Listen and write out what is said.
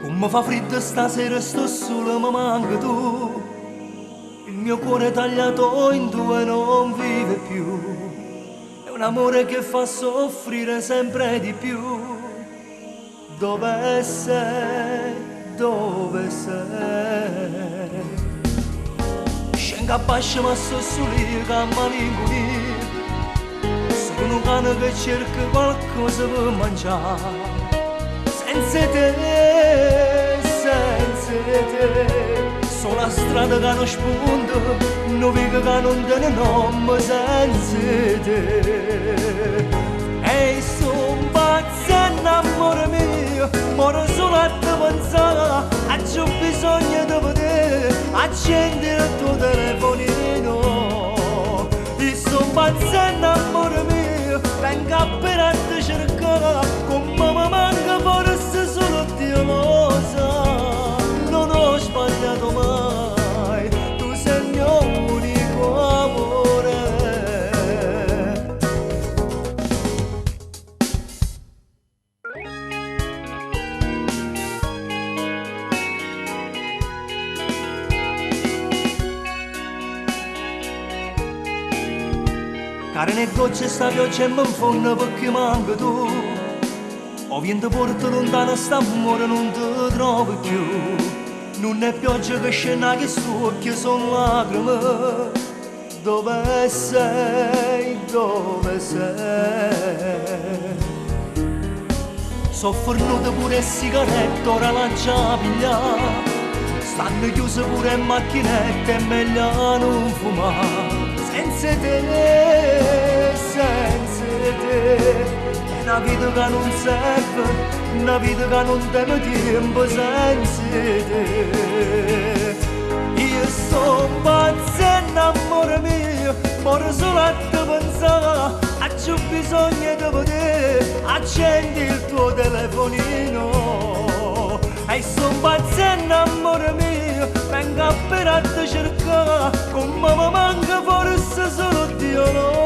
Come fa freddo stasera sto solo, mi manca tu. Il mio cuore tagliato in due non vive più. È un amore che fa soffrire sempre di più. Dove sei? Dove sei? Scengo a bascio ma sto lì che a malinconia. Sono un cane che cerca qualcosa per mangiare. Senza te, sono la strada che non spunta, non vedo che non te ne nome senza te. E sono pazza, amore mio, muore solo a te pensare, ho bisogno di vedere, accendi il tuo telefonino. E sono pazza, amore mio, venga per a te cercare, come mi manca forse solo Dio lo sa. Non ho sbagliato mai, tu sei il mio unico amore. Care ne gocce sta pioggia e mi infonda perché manca tu. O vento porta lontano st'amore non ti trovo più. Non è pioggia che scena che stucchia, sono lacrime. Dove sei? Dove sei? Soffernuto pure sigarette, ora l'ha già pigliata. Stanno chiuse pure macchinette, è meglio non fumare. Senza te, è una vita che non serve, una vita che non teme tempo senza te. Io sono pazza, amore mio, muore solo a te pensare, ho bisogno di vedere, accendi il tuo telefonino. E sono pazza, amore mio, venga per a te cercare, come mi manca forse solo Dio lo